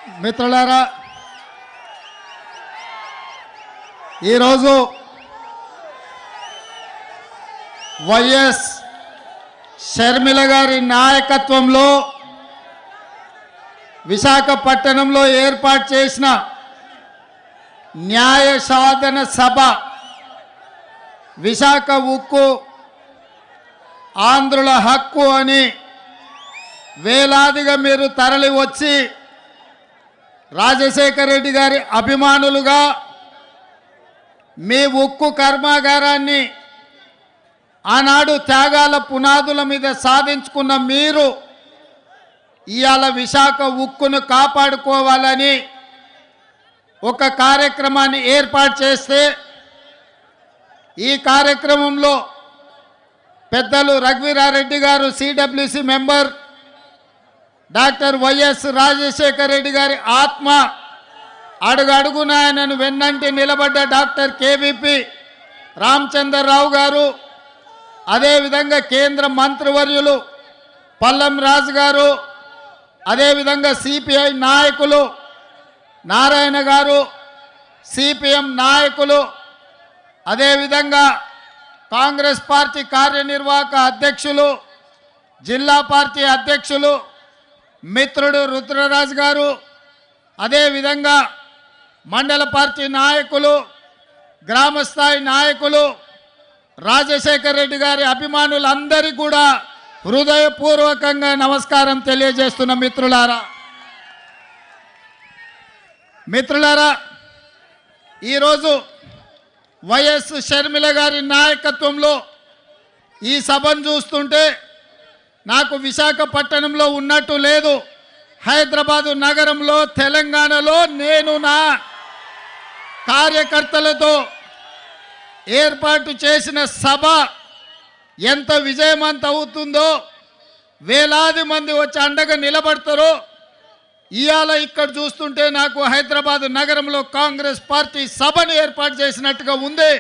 మిత్రులారా, ఈరోజు వైఎస్ షర్మిల గారి నాయకత్వంలో విశాఖపట్నంలో ఏర్పాటు చేసిన న్యాయ సాధన సభ విశాఖ ఉక్కు ఆంధ్రుల హక్కు అని వేలాదిగా మీరు తరలి వచ్చి రాజశేఖర రెడ్డి గారి అభిమానులుగా మీ ఉక్కు కర్మాగారాన్ని ఆనాడు త్యాగాల పునాదుల మీద సాధించుకున్న మీరు ఇవాళ విశాఖ ఉక్కును కాపాడుకోవాలని ఒక కార్యక్రమాన్ని ఏర్పాటు చేస్తే ఈ కార్యక్రమంలో పెద్దలు రఘువీరారెడ్డి గారు CWC member, doctor YS Rajasekhara Reddy గారి ఆత్మ, అడుగడుగున ఆయనను వెన్నంటి నిలబడ్డ డాక్టర్ కేవీపీ రామచంద్రరావు గారు, అదేవిధంగా కేంద్ర మంత్రివర్యులు పల్లం రాజు గారు, అదేవిధంగా సిపిఐ నాయకులు నారాయణ గారు, సిపిఎం నాయకులు, అదేవిధంగా కాంగ్రెస్ పార్టీ కార్యనిర్వాహక అధ్యక్షులు, జిల్లా పార్టీ అధ్యక్షులు మిత్రుడు రుద్రరాజు గారు, అదేవిధంగా మండల పార్టీ నాయకులు, గ్రామస్థాయి నాయకులు, రాజశేఖర రెడ్డి గారి అభిమానులందరికీ కూడా హృదయపూర్వకంగా నమస్కారం తెలియజేస్తున్న మిత్రులారా, ఈరోజు వైఎస్ షర్మిల గారి నాయకత్వంలో ఈ సభను చూస్తుంటే నాకు విశాఖపట్నంలో ఉన్నట్టు లేదు. హైదరాబాదు నగరంలో, తెలంగాణలో నేను నా కార్యకర్తలతో ఏర్పాటు చేసిన సభ ఎంత విజయవంతం అవుతుందో, వేలాది మంది వచ్చి అండగా నిలబడతారో ఇవాళ ఇక్కడ చూస్తుంటే నాకు హైదరాబాదు నగరంలో కాంగ్రెస్ పార్టీ సభను ఏర్పాటు చేసినట్టుగా ఉంది.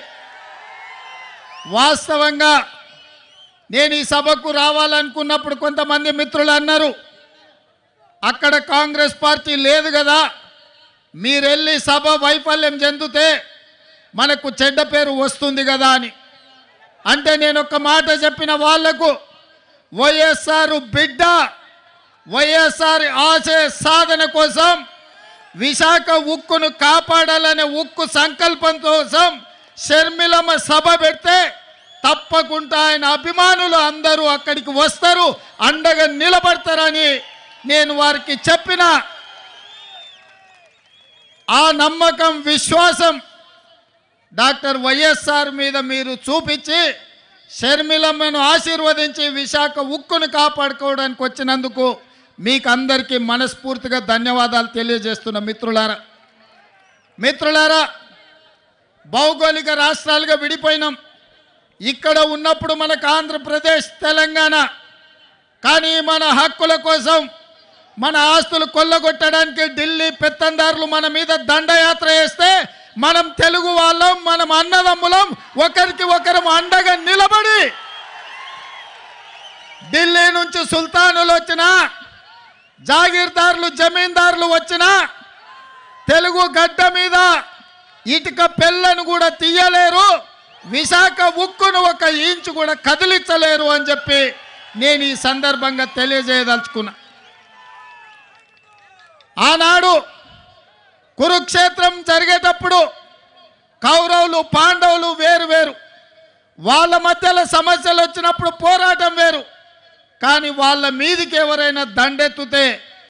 వాస్తవంగా నేను ఈ సభకు రావాలనుకున్నప్పుడు కొంతమంది మిత్రులు అన్నారు, అక్కడ కాంగ్రెస్ పార్టీ లేదు కదా, మీరెళ్ళి సభ వైఫల్యం చెందితే మనకు చెడ్డ పేరు వస్తుంది కదా అని. అంటే నేను ఒక మాట చెప్పిన వాళ్లకు, వైఎస్ఆర్ బిడ్డ, వైఎస్ఆర్ ఆశయ సాధన కోసం, విశాఖ ఉక్కును కాపాడాలనే ఉక్కు సంకల్పం కోసం షర్మిలమ్మ సభ పెడితే తప్పకుండా ఆయన అభిమానులు అందరూ అక్కడికి వస్తారు, అండగా నిలబడతారని నేను వారికి చెప్పిన ఆ నమ్మకం, విశ్వాసం డాక్టర్ వైఎస్ఆర్ మీద మీరు చూపించి షర్మిలమ్మను ఆశీర్వదించి విశాఖ ఉక్కును కాపాడుకోవడానికి వచ్చినందుకు మీకు అందరికీ మనస్ఫూర్తిగా ధన్యవాదాలు తెలియజేస్తున్న మిత్రులారా, భౌగోళిక రాష్ట్రాలుగా విడిపోయినాం. ఇక్కడ ఉన్నప్పుడు మనకు ఆంధ్రప్రదేశ్, తెలంగాణ, కానీ మన హక్కుల కోసం, మన ఆస్తులు కొల్లగొట్టడానికి ఢిల్లీ పెత్తందారులు మన మీద దండయాత్ర చేస్తే మనం తెలుగు వాళ్ళం, మనం అన్నదమ్ములం, ఒకరికి ఒకరం అండగా నిలబడి ఢిల్లీ నుంచి సుల్తానులు వచ్చినా, జాగీర్దారులు, జమీందారులు వచ్చినా తెలుగు గడ్డ మీద ఇటుక పెళ్ళను కూడా తీయలేరు, విశాఖ ఉక్కును ఒక ఇంచు కూడా కదిలించలేరు అని చెప్పి నేను ఈ సందర్భంగా తెలియజేయదలుచుకున్నా. ఆనాడు కురుక్షేత్రం జరిగేటప్పుడు కౌరవులు, పాండవులు వేరు వేరు, వాళ్ళ మధ్యలో సమస్యలు వచ్చినప్పుడు పోరాటం వేరు, కానీ వాళ్ళ మీదికి ఎవరైనా దండెత్తితే